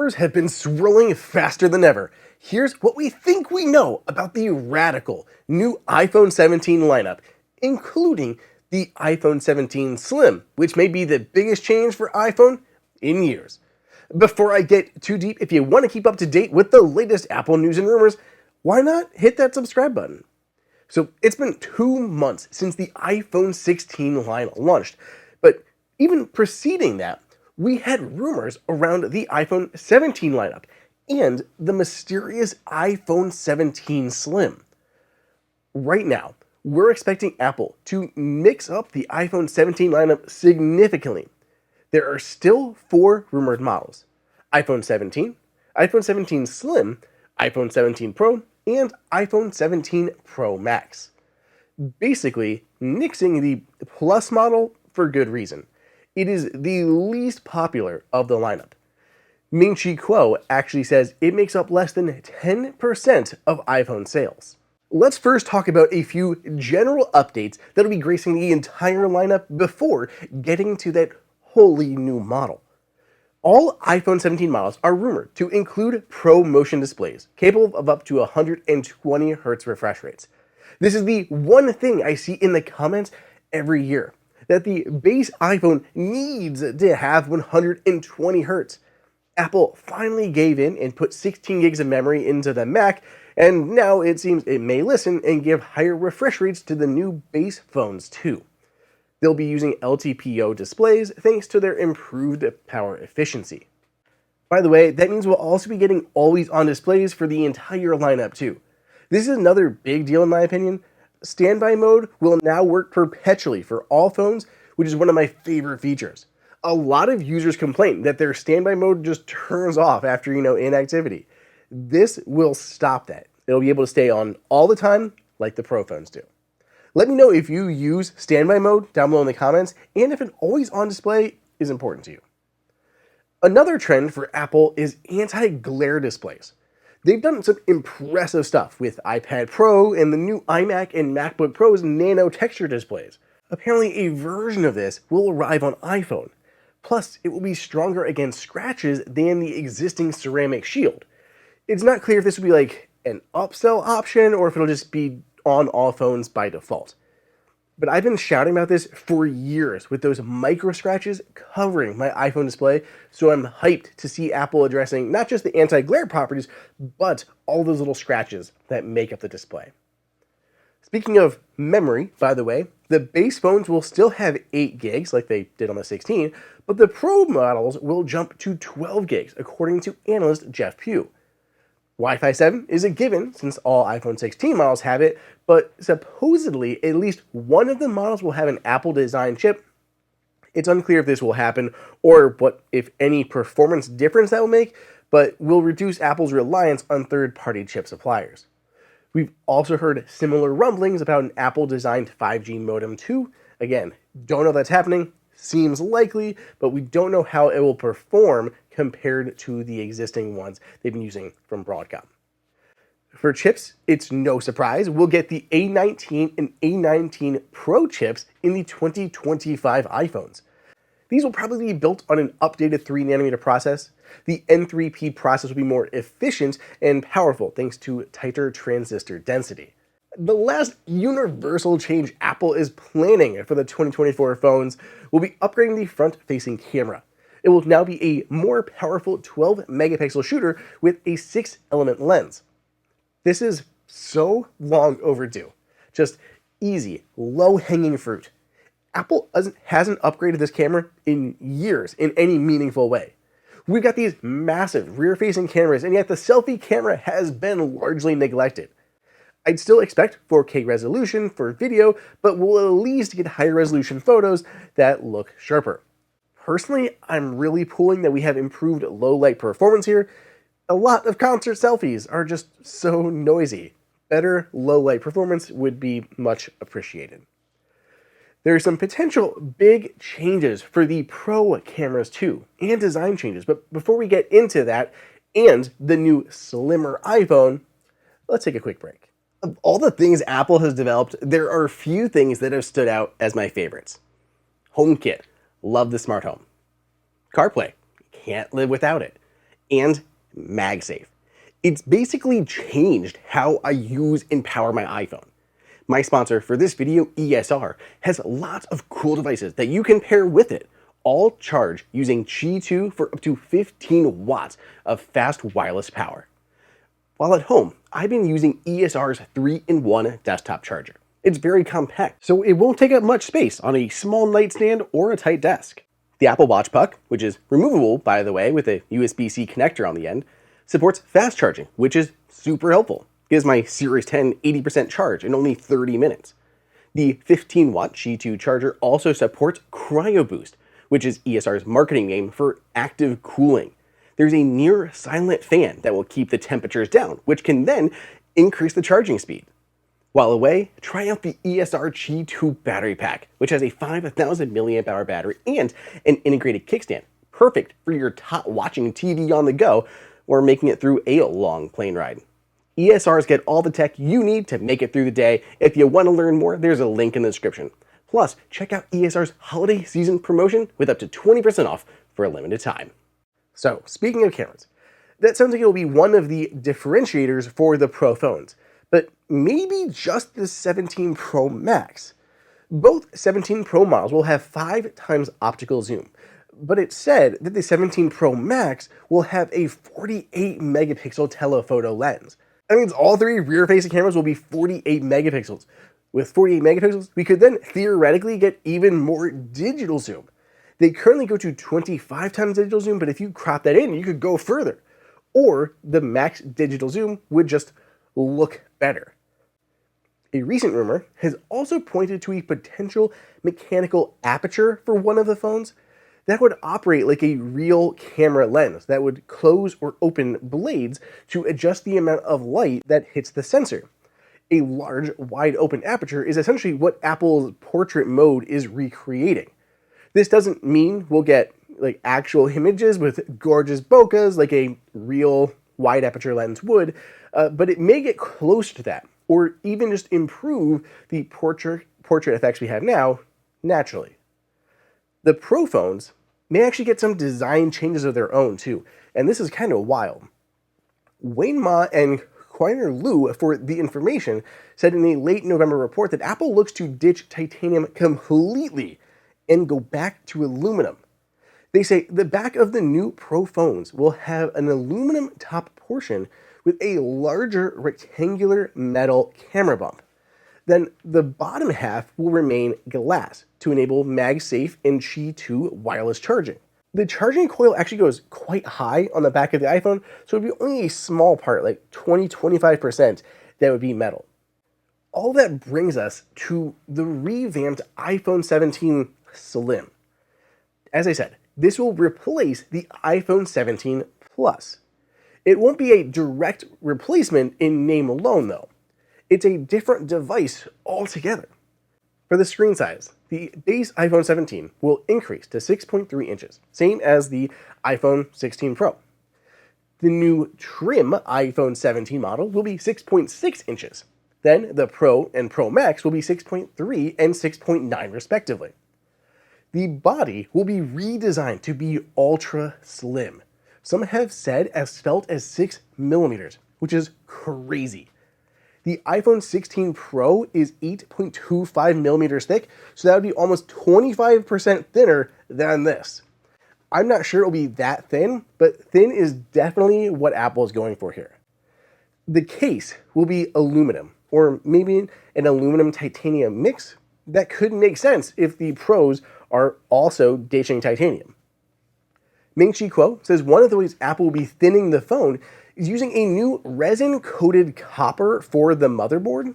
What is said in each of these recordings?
rumors have been swirling faster than ever. Here's what we think we know about the radical new iPhone 17 lineup, including the iPhone 17 Slim, which may be the biggest change for iPhone in years. Before I get too deep, if you want to keep up to date with the latest Apple news and rumors, why not hit that subscribe button? So it's been 2 months since the iPhone 16 line launched, but even preceding that, we had rumors around the iPhone 17 lineup and the mysterious iPhone 17 Slim. Right now, we're expecting Apple to mix up the iPhone 17 lineup significantly. There are still 4 rumored models: iPhone 17, iPhone 17 Slim, iPhone 17 Pro, and iPhone 17 Pro Max. Basically, nixing the Plus model for good reason. It is the least popular of the lineup. Ming-Chi Kuo actually says it makes up less than 10% of iPhone sales. Let's first talk about a few general updates that'll be gracing the entire lineup before getting to that wholly new model. All iPhone 17 models are rumored to include Pro Motion displays, capable of up to 120 Hz refresh rates. This is the one thing I see in the comments every year, that the base iPhone needs to have 120 Hz. Apple finally gave in and put 16 gigs of memory into the Mac, and now it seems it may listen and give higher refresh rates to the new base phones too. They'll be using LTPO displays thanks to their improved power efficiency. By the way, that means we'll also be getting always-on displays for the entire lineup too. This is another big deal in my opinion. Standby mode will now work perpetually for all phones, which is one of my favorite features. A lot of users complain that their standby mode just turns off after, inactivity. This will stop that. It'll be able to stay on all the time like the Pro phones do. Let me know if you use standby mode down below in the comments, and if an always-on display is important to you. Another trend for Apple is anti-glare displays. They've done some impressive stuff with iPad Pro and the new iMac and MacBook Pro's nano texture displays. Apparently a version of this will arrive on iPhone. Plus, it will be stronger against scratches than the existing ceramic shield. It's not clear if this will be like an upsell option or if it'll just be on all phones by default. But I've been shouting about this for years with those micro scratches covering my iPhone display, so I'm hyped to see Apple addressing not just the anti-glare properties, but all those little scratches that make up the display. Speaking of memory, by the way, the base phones will still have 8 gigs like they did on the 16, but the Pro models will jump to 12 gigs according to analyst Jeff Pugh. Wi-Fi 7 is a given since all iPhone 16 models have it, but supposedly at least one of the models will have an Apple-designed chip. It's unclear if this will happen or what, if any, performance difference that will make, but will reduce Apple's reliance on third-party chip suppliers. We've also heard similar rumblings about an Apple-designed 5G modem too. Again, don't know if that's happening. Seems likely, but we don't know how it will perform compared to the existing ones they've been using from Broadcom. For chips, it's no surprise we'll get the A19 and A19 Pro chips in the 2025 iPhones. These will probably be built on an updated 3nm process. The N3P process will be more efficient and powerful thanks to tighter transistor density. The last universal change Apple is planning for the 2024 phones will be upgrading the front-facing camera. It will now be a more powerful 12-megapixel shooter with a 6-element lens. This is so long overdue. Just easy, low-hanging fruit. Apple hasn't upgraded this camera in years in any meaningful way. We've got these massive rear-facing cameras, and yet the selfie camera has been largely neglected. I'd still expect 4K resolution for video, but we'll at least get higher resolution photos that look sharper. Personally, I'm really pulling that we have improved low light performance here. A lot of concert selfies are just so noisy. Better low light performance would be much appreciated. There are some potential big changes for the Pro cameras too, and design changes, but before we get into that and the new slimmer iPhone, let's take a quick break. Of all the things Apple has developed, there are a few things that have stood out as my favorites. HomeKit, love the smart home. CarPlay, can't live without it. and MagSafe. It's basically changed how I use and power my iPhone. My sponsor for this video, ESR, has lots of cool devices that you can pair with it, all charge using Qi 2 for up to 15 watts of fast wireless power. While at home, I've been using ESR's 3-in-1 desktop charger. It's very compact, so it won't take up much space on a small nightstand or a tight desk. The Apple Watch Puck, which is removable by the way with a USB-C connector on the end, supports fast charging, which is super helpful. It gives my Series 10 80% charge in only 30 minutes. The 15-watt Qi 2 charger also supports Cryo Boost, which is ESR's marketing name for active cooling. There's a near silent fan that will keep the temperatures down, which can then increase the charging speed. While away, try out the ESR Qi 2 battery pack, which has a 5,000 milliamp hour battery and an integrated kickstand, perfect for your watching TV on the go or making it through a long plane ride. ESRs get all the tech you need to make it through the day. If you want to learn more, there's a link in the description. Plus, check out ESR's holiday season promotion with up to 20% off for a limited time. So, speaking of cameras, that sounds like it'll be one of the differentiators for the Pro phones, but maybe just the 17 Pro Max. Both 17 Pro models will have 5 times optical zoom, but it's said that the 17 Pro Max will have a 48 megapixel telephoto lens. That means all 3 rear-facing cameras will be 48 megapixels. With 48 megapixels, we could then theoretically get even more digital zoom. They currently go to 25 times digital zoom, but if you crop that in, you could go further. Or the max digital zoom would just look better. A recent rumor has also pointed to a potential mechanical aperture for one of the phones that would operate like a real camera lens that would close or open blades to adjust the amount of light that hits the sensor. A large, wide open aperture is essentially what Apple's portrait mode is recreating. This doesn't mean we'll get like actual images with gorgeous bokehs like a real wide aperture lens would, but it may get close to that, or even just improve the portrait effects we have now naturally. The Pro phones may actually get some design changes of their own too, and this is kind of wild. Wayne Ma and Quiner Liu for The Information said in a late November report that Apple looks to ditch titanium completely and go back to aluminum. They say the back of the new Pro phones will have an aluminum top portion with a larger rectangular metal camera bump. Then the bottom half will remain glass to enable MagSafe and Qi 2 wireless charging. The charging coil actually goes quite high on the back of the iPhone, so it would be only a small part, like 20-25%, that would be metal. All that brings us to the revamped iPhone 17 Slim. As I said, this will replace the iPhone 17 Plus. It won't be a direct replacement in name alone, though. It's a different device altogether. For the screen size, the base iPhone 17 will increase to 6.3 inches, same as the iPhone 16 Pro. The new trim iPhone 17 model will be 6.6 inches. Then the Pro and Pro Max will be 6.3 and 6.9 respectively. The body will be redesigned to be ultra slim. Some have said as felt as 6 millimeters, which is crazy. The iPhone 16 Pro is 8.25 millimeters thick, so that would be almost 25% thinner than this. I'm not sure it'll be that thin, but thin is definitely what Apple is going for here. The case will be aluminum, or maybe an aluminum titanium mix. That could make sense if the Pros are also ditching titanium. Ming-Chi Kuo says one of the ways Apple will be thinning the phone is using a new resin-coated copper for the motherboard.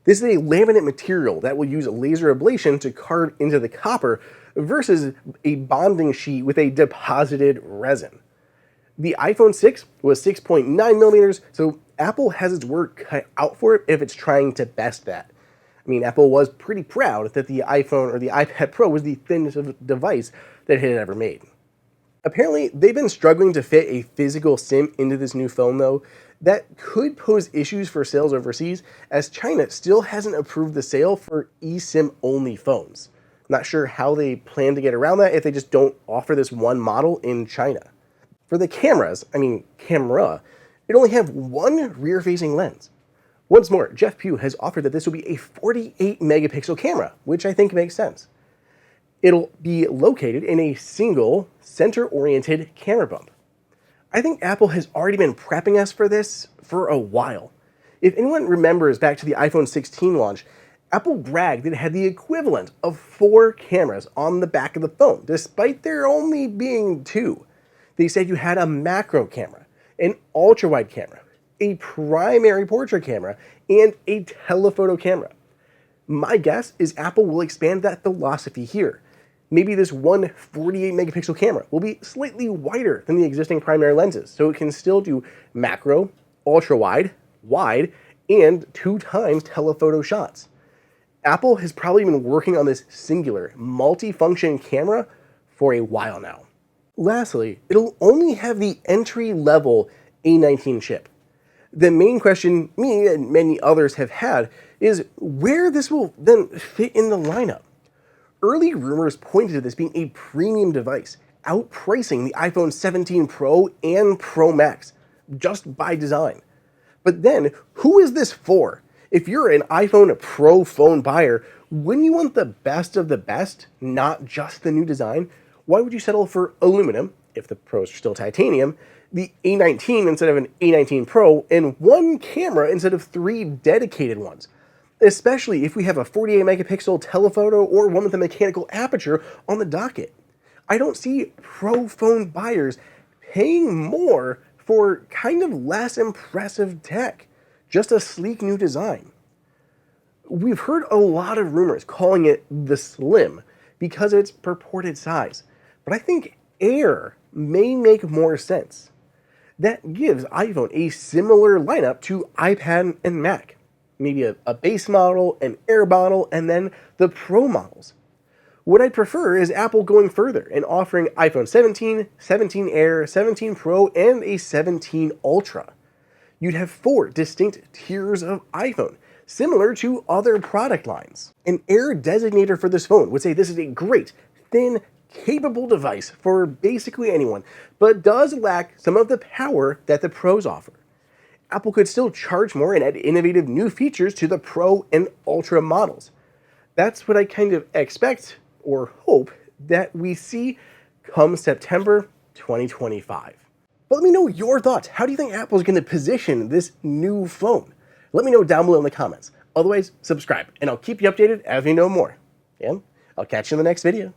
This is a laminate material that will use laser ablation to carve into the copper versus a bonding sheet with a deposited resin. The iPhone 6 was 6.9 millimeters, so Apple has its work cut out for it if it's trying to best that. I mean, Apple was pretty proud that the iPhone or the iPad Pro was the thinnest device that it had ever made. Apparently, they've been struggling to fit a physical SIM into this new phone, though. That could pose issues for sales overseas, as China still hasn't approved the sale for eSIM-only phones. Not sure how they plan to get around that if they just don't offer this one model in China. For the cameras, camera, it only have one rear-facing lens. Once more, Jeff Pugh has offered that this will be a 48 megapixel camera, which I think makes sense. It'll be located in a single center-oriented camera bump. I think Apple has already been prepping us for this for a while. If anyone remembers back to the iPhone 16 launch, Apple bragged that it had the equivalent of 4 cameras on the back of the phone, despite there only being 2. They said you had a macro camera, an ultra-wide camera, a primary portrait camera, and a telephoto camera. My guess is Apple will expand that philosophy here. Maybe this one 48 megapixel camera will be slightly wider than the existing primary lenses, so it can still do macro, ultra-wide, wide, and 2 times telephoto shots. Apple has probably been working on this singular, multi-function camera for a while now. Lastly, it'll only have the entry-level A19 chip. The main question me and many others have had is where this will then fit in the lineup. Early rumors pointed to this being a premium device, outpricing the iPhone 17 Pro and Pro Max, just by design. But then, who is this for? If you're an iPhone Pro phone buyer, wouldn't you want the best of the best, not just the new design? Why would you settle for aluminum, if the Pros are still titanium, the A19 instead of an A19 Pro, and 1 camera instead of 3 dedicated ones? Especially if we have a 48 megapixel telephoto or one with a mechanical aperture on the docket. I don't see Pro phone buyers paying more for kind of less impressive tech, just a sleek new design. We've heard a lot of rumors calling it the Slim because of its purported size, but I think Air may make more sense. That gives iPhone a similar lineup to iPad and Mac. Maybe a base model, an Air model, and then the Pro models. What I'd prefer is Apple going further and offering iPhone 17, 17 Air, 17 Pro, and a 17 Ultra. You'd have 4 distinct tiers of iPhone, similar to other product lines. An Air designator for this phone would say this is a great, thin, capable device for basically anyone, but does lack some of the power that the Pros offer. Apple could still charge more and add innovative new features to the Pro and Ultra models. That's what I kind of expect or hope that we see come September 2025. But let me know your thoughts. How do you think Apple's going to position this new phone? Let me know down below in the comments. Otherwise, subscribe, and I'll keep you updated as we know more. And I'll catch you in the next video.